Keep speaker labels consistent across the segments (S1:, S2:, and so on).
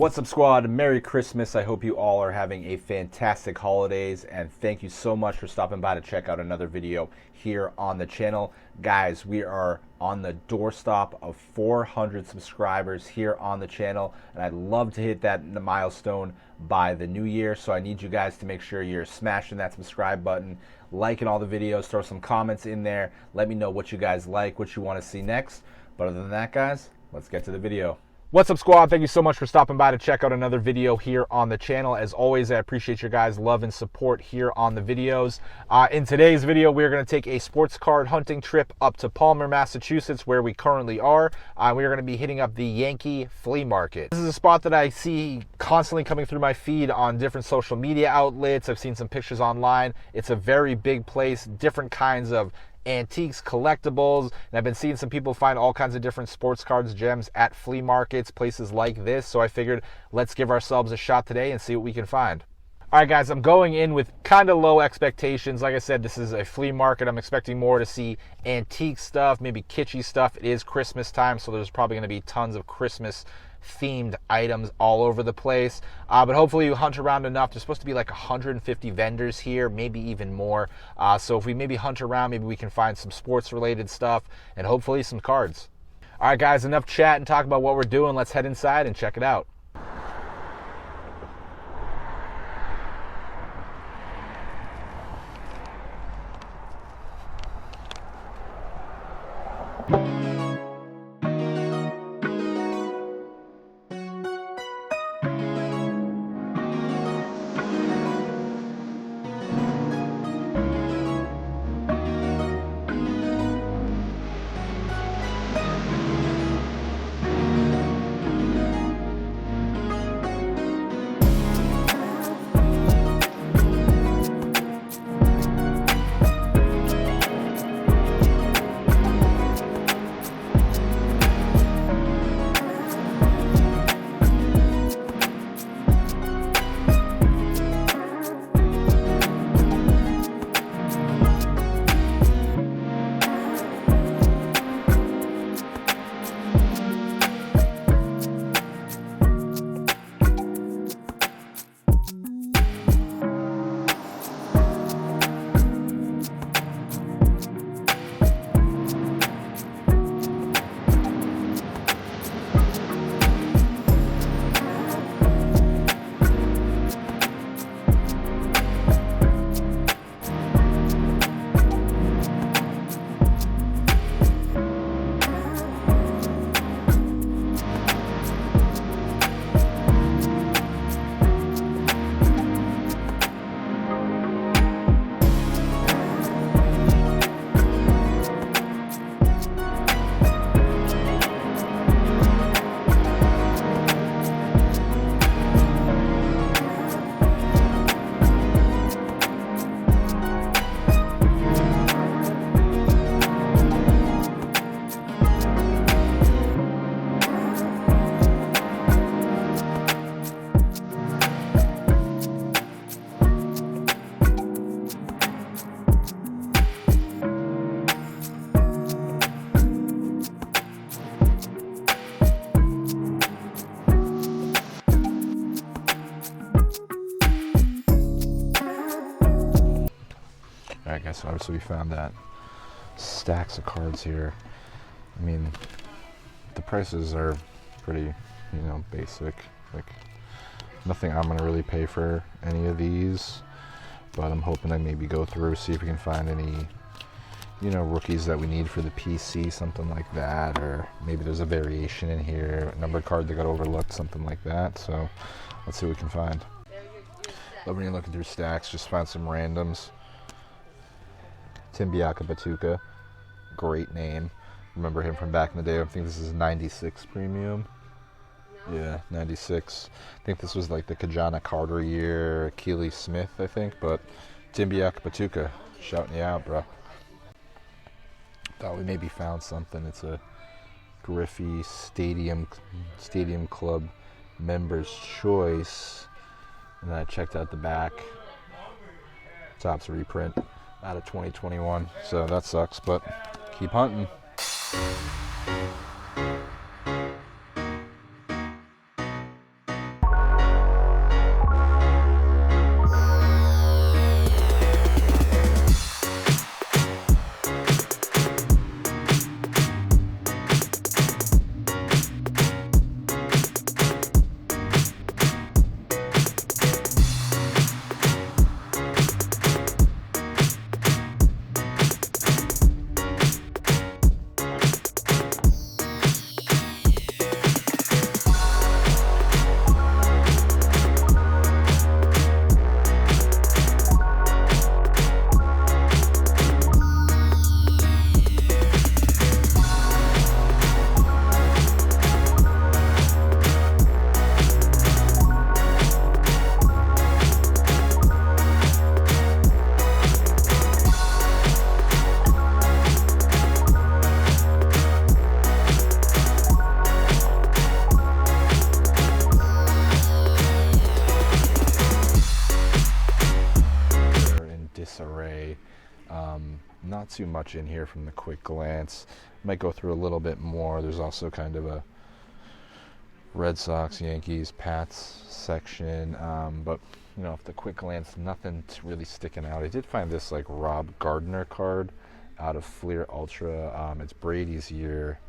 S1: What's up, squad? Merry Christmas. I hope you all are having a fantastic holidays, and thank you so much for stopping by to check out another video here on the channel. Guys, we are on the doorstop of 400 subscribers here on the channel, and I'd love to hit that milestone by the new year, so I need you guys to make sure you're smashing that subscribe button, liking all the videos, throw some comments in there, let me know what you guys like, what you want to see next. But other than that, guys, let's get to the video. What's up, squad? Thank you so much for stopping by to check out another video here on the channel. As always, I appreciate your guys' love and support here on the videos. In today's video, we're going to take a sports card hunting trip up to Palmer, Massachusetts, where we currently are. We are going to be hitting up the Yankee Flea Market. This is a spot that I see constantly coming through my feed on different social media outlets. I've seen some pictures online. It's a very big place, different kinds of antiques, collectibles, and I've been seeing some people find all kinds of different sports cards, gems at flea markets, places like this. So I figured let's give ourselves a shot today and see what we can find. All right, guys, I'm going in with kind of low expectations. Like I said, this is a flea market. I'm expecting more to see antique stuff, maybe kitschy stuff. It is Christmas time, so there's probably going to be tons of Christmas themed items all over the place, but hopefully you hunt around enough. There's supposed to be like 150 vendors here, maybe even more, so if we maybe hunt around, maybe we can find some sports related stuff and hopefully some cards. All right, guys, enough chat and talk about what we're doing. Let's head inside and check it out. Alright, guys, so obviously we found that stacks of cards here. I mean, the prices are pretty, basic. Like, nothing I'm gonna really pay for any of these, but I'm hoping I maybe go through, see if we can find any, rookies that we need for the PC, something like that, or maybe there's a variation in here, a numbered card that got overlooked, something like that. So let's see what we can find. But when you're looking through stacks, just find some randoms. Batuka, great name. Remember him from back in the day. I think this is 96 premium. Yeah, 96. I think this was like the Kajana Carter year, Keely Smith, I think. But Batuka, shouting you out, bro. Thought we maybe found something. It's a Griffey Stadium Club Members Choice. And then I checked out the back. Top's a reprint out of 2021. So that sucks, but keep hunting. much in here from the quick glance. Might go through a little bit more. There's also kind of a Red Sox, Yankees, Pats section, but you know, if the quick glance, nothing really sticking out. I did find this like Rob Gardner card out of Fleer Ultra. It's Brady's year.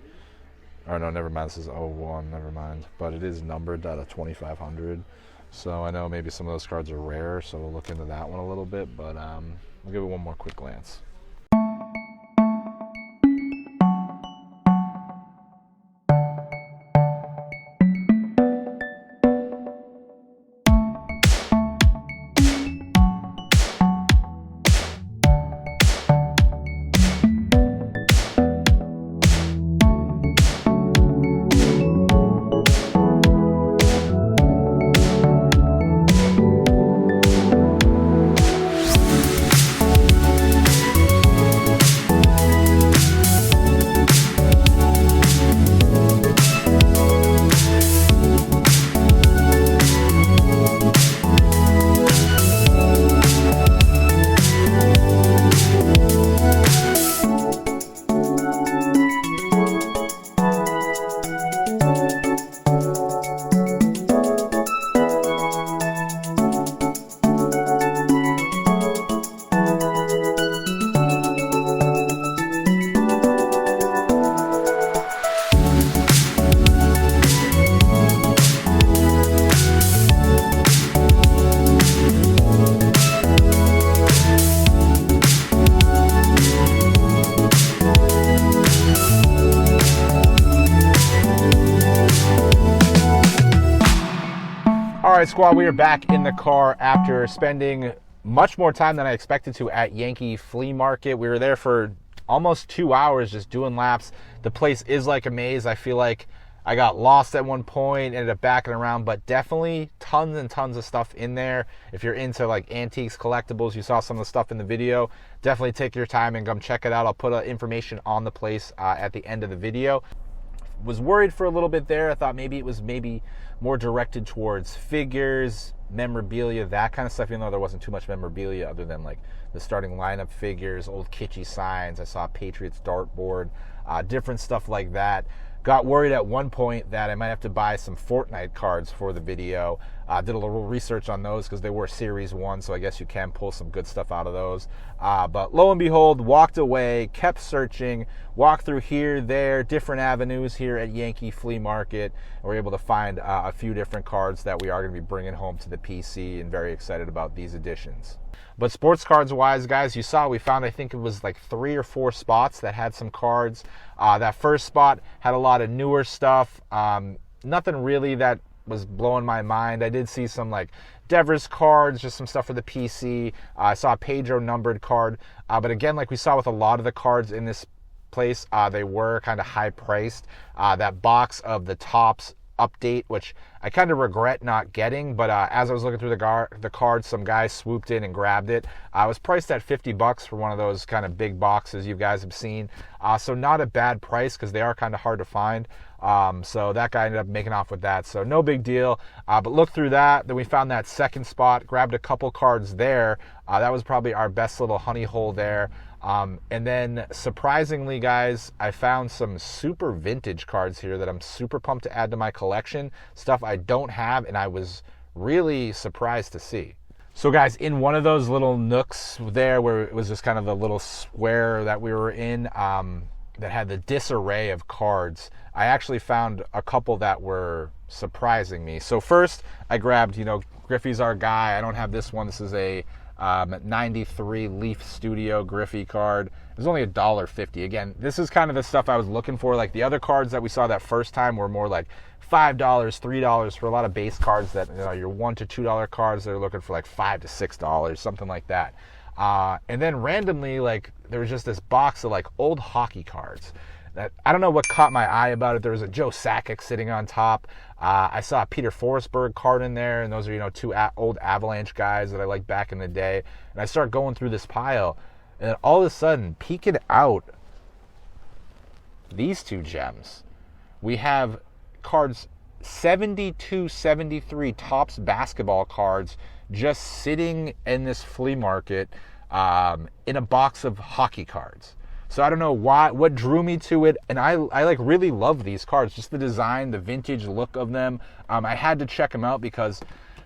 S1: Or no, never mind. This is 01. Never mind. But it is numbered out of 2,500. So I know maybe some of those cards are rare. So we'll look into that one a little bit. But we'll give it one more quick glance. All right, squad, we are back in the car after spending much more time than I expected to at Yankee Flea Market. We were there for almost 2 hours just doing laps. The place is like a maze. I feel like I got lost at one point, ended up backing around, but definitely tons and tons of stuff in there. If you're into like antiques, collectibles, you saw some of the stuff in the video, definitely take your time and come check it out. I'll put information on the place at the end of the video. Was worried for a little bit there. I thought maybe it was more directed towards figures, memorabilia, that kind of stuff, even though there wasn't too much memorabilia other than like the starting lineup figures, old kitschy signs. I saw Patriots dartboard, different stuff like that. Got worried at one point that I might have to buy some Fortnite cards for the video. Did a little research on those because they were Series 1, so I guess you can pull some good stuff out of those. But lo and behold, walked away, kept searching, walked through here, there, different avenues here at Yankee Flea Market. And we're able to find a few different cards that we are going to be bringing home to the PC, and very excited about these additions. But sports cards wise, guys, you saw we found, I think it was like 3 or 4 spots that had some cards. That first spot had a lot of newer stuff. Nothing really that was blowing my mind. I did see some like Devers cards, just some stuff for the PC. I saw a Pedro numbered card. But again, like we saw with a lot of the cards in this place, they were kind of high priced. That box of the Topps update, which I kind of regret not getting, but as I was looking through the cards, some guy swooped in and grabbed it. I was priced at $50 for one of those kind of big boxes you guys have seen, so not a bad price because they are kind of hard to find. So that guy ended up making off with that, so no big deal. But look through that, then we found that second spot, grabbed a couple cards there. That was probably our best little honey hole there. And then surprisingly, guys, I found some super vintage cards here that I'm super pumped to add to my collection, stuff I don't have, and I was really surprised to see. So guys, in one of those little nooks there where it was just kind of the little square that we were in, that had the disarray of cards, I actually found a couple that were surprising me. So first I grabbed, Griffey's our guy. I don't have this one. This is a 93 Leaf Studio Griffey card. It was only $1.50. Again, this is kind of the stuff I was looking for. Like the other cards that we saw that first time were more like $5, $3 for a lot of base cards that, your $1 to $2 cards that are looking for like $5 to $6, something like that. And then randomly, like there was just this box of like old hockey cards that I don't know what caught my eye about it. There was a Joe Sakic sitting on top. I saw a Peter Forsberg card in there, and those are, two old Avalanche guys that I liked back in the day. And I start going through this pile, and then all of a sudden, peeking out these two gems, we have cards 72, 73 Topps basketball cards just sitting in this flea market in a box of hockey cards. So I don't know what drew me to it, and I like really love these cards, just the design, the vintage look of them. I had to check them out because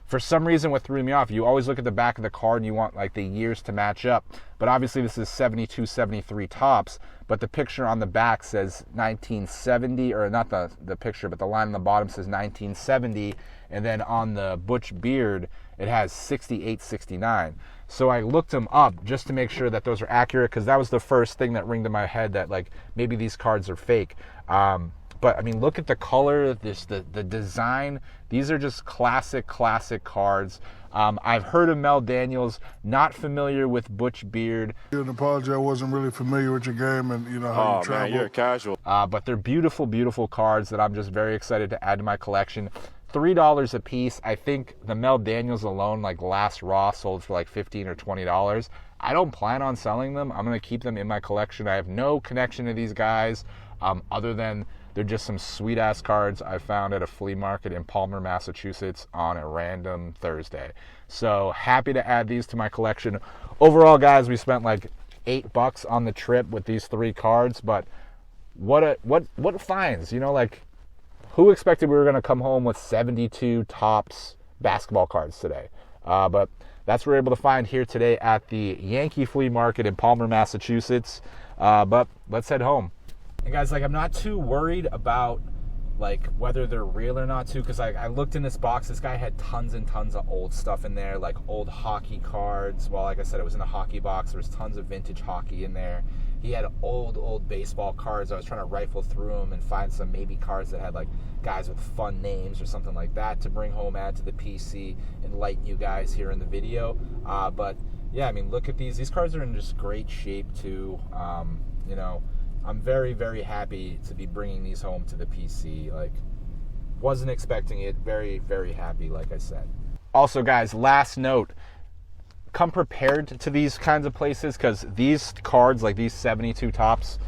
S1: for some reason what threw me off, you always look at the back of the card and you want like the years to match up. But obviously this is 72, 73 tops, but the picture on the back says 1970, or not the picture, but the line on the bottom says 1970, and then on the Butch Beard it has 68, 69. So I looked them up just to make sure that those are accurate, because that was the first thing that ringed in my head, that like maybe these cards are fake. But I mean, look at the color, the design. These are just classic cards. I've heard of Mel Daniels, not familiar with Butch Beard.
S2: An apology, I wasn't really familiar with your game and you know how you travel.
S3: Man, you're a casual.
S1: But they're beautiful cards that I'm just very excited to add to my collection. $3 a piece. I think the Mel Daniels alone, like last Raw, sold for like $15 or $20. I don't plan on selling them. I'm going to keep them in my collection. I have no connection to these guys other than they're just some sweet-ass cards I found at a flea market in Palmer, Massachusetts on a random Thursday. So happy to add these to my collection. Overall, guys, we spent like $8 on the trip with these 3 cards, but what finds, you know, like who expected we were going to come home with 72 tops basketball cards today? But that's what we're able to find here today at the Yankee Flea Market in Palmer, Massachusetts. But let's head home. And guys, like, I'm not too worried about like whether they're real or not too, because I looked in this box. This guy had tons and tons of old stuff in there, like old hockey cards. Well, like I said, it was in a hockey box. There was tons of vintage hockey in there. He had old baseball cards. I was trying to rifle through them and find some maybe cards that had like guys with fun names or something like that to bring home, add to the PC, enlighten you guys here in the video. But yeah, I mean, look at these. These cards are in just great shape too. You know, I'm very happy to be bringing these home to the PC. Like, wasn't expecting it. Very happy, like I said. Also, guys, last note. Come prepared to these kinds of places, because these cards, like these 72 tops,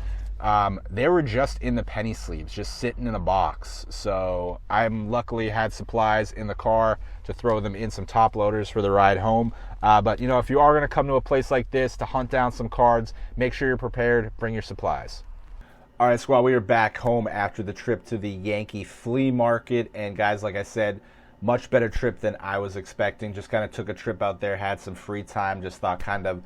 S1: they were just in the penny sleeves, just sitting in a box. So I'm luckily had supplies in the car to throw them in some top loaders for the ride home. But, you know, if you are going to come to a place like this to hunt down some cards, make sure you're prepared. Bring your supplies. All right, squad, we are back home after the trip to the Yankee Flea Market. And guys, like I said, much better trip than I was expecting. Just kind of took a trip out there, had some free time, just thought kind of,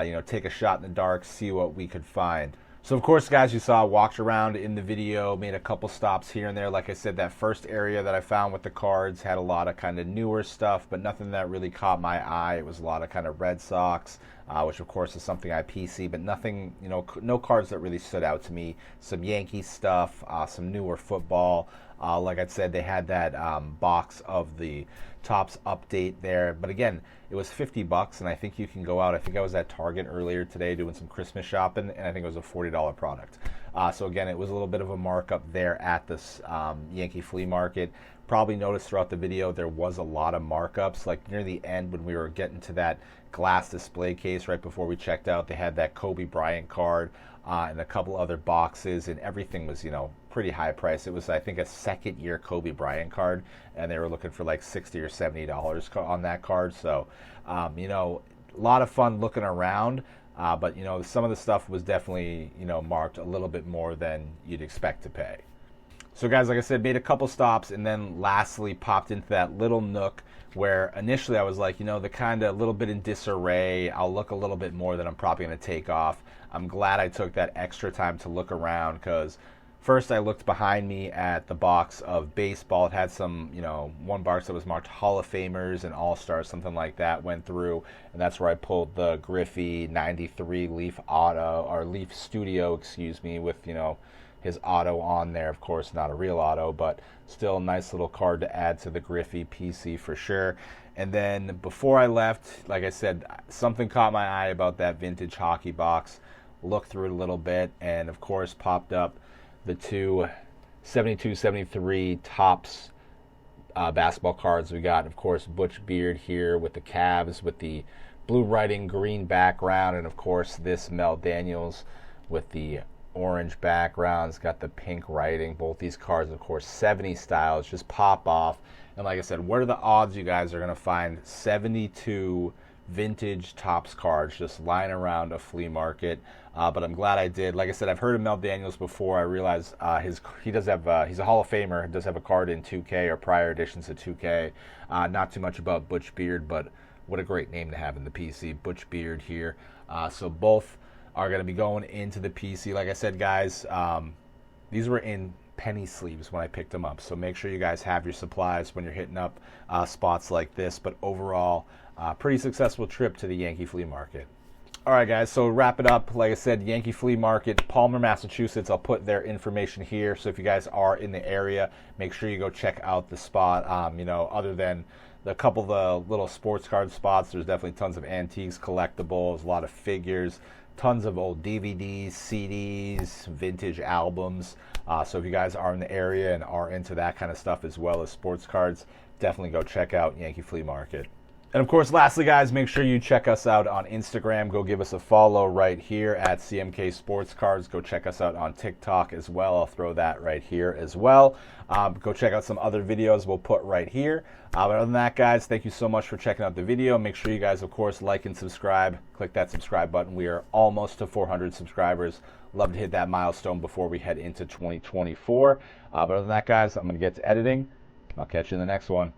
S1: you know, take a shot in the dark, see what we could find. So, of course, guys, you saw, walked around in the video, made a couple stops here and there. Like I said, that first area that I found with the cards had a lot of kind of newer stuff, but nothing that really caught my eye. It was a lot of kind of Red Sox, which, of course, is something I PC, but nothing, you know, no cards that really stood out to me. Some Yankee stuff, some newer football. Like I said, they had that box of the Topps update there. But again, it was $50, and I think you can go out. I think I was at Target earlier today doing some Christmas shopping, and I think it was a $40 product. So again, it was a little bit of a markup there at this Yankee Flea Market. Probably noticed throughout the video there was a lot of markups. Like near the end when we were getting to that glass display case right before we checked out, they had that Kobe Bryant card and a couple other boxes, and everything was, you know, pretty high price. It was, I think, a second-year Kobe Bryant card, and they were looking for like $60 or $70 on that card. So, you know, a lot of fun looking around, but, you know, some of the stuff was definitely, you know, marked a little bit more than you'd expect to pay. So, guys, like I said, made a couple stops, and then lastly popped into that little nook where initially I was like, you know, the kind of little bit in disarray. I'll look a little bit more than I'm probably going to take off. I'm glad I took that extra time to look around, because first I looked behind me at the box of baseball. It had some, you know, one box that was marked Hall of Famers and All-Stars, something like that, went through, and that's where I pulled the Griffey 93 Leaf Auto, or Leaf Studio, excuse me, with, you know, his auto on there. Of course, not a real auto, but still a nice little card to add to the Griffey PC for sure. And then before I left, like I said, something caught my eye about that vintage hockey box. Looked through it a little bit, and of course popped up the two 72-73 Topps basketball cards we got. Of course, Butch Beard here with the Cavs with the blue writing, green background, and of course this Mel Daniels with the orange background. It's got the pink writing. Both these cards, of course, 70 styles, just pop off. And like I said, what are the odds you guys are going to find 72 vintage Topps cards just lying around a flea market. But I'm glad I did. Like I said, I've heard of Mel Daniels before. I realized he does have he's a Hall of Famer. Does have a card in 2K or prior editions of 2K. Not too much about Butch Beard, but what a great name to have in the PC, Butch Beard here. So both are going to be going into the PC. Like I said, guys, these were in penny sleeves when I picked them up. So make sure you guys have your supplies when you're hitting up spots like this. But overall, pretty successful trip to the Yankee Flea Market. All right, guys, so wrap it up. Like I said, Yankee Flea Market, Palmer, Massachusetts. I'll put their information here. So if you guys are in the area, make sure you go check out the spot. You know, other than the couple of the little sports card spots, there's definitely tons of antiques, collectibles, a lot of figures, tons of old DVDs, CDs, vintage albums. So if you guys are in the area and are into that kind of stuff as well as sports cards, definitely go check out Yankee Flea Market. And of course, lastly, guys, make sure you check us out on Instagram. Go give us a follow right here at CMK Sports Cards. Go check us out on TikTok as well. I'll throw that right here as well. Go check out some other videos we'll put right here. But other than that, guys, thank you so much for checking out the video. Make sure you guys, of course, like and subscribe. Click that subscribe button. We are almost to 400 subscribers. Love to hit that milestone before we head into 2024. But other than that, guys, I'm going to get to editing. I'll catch you in the next one.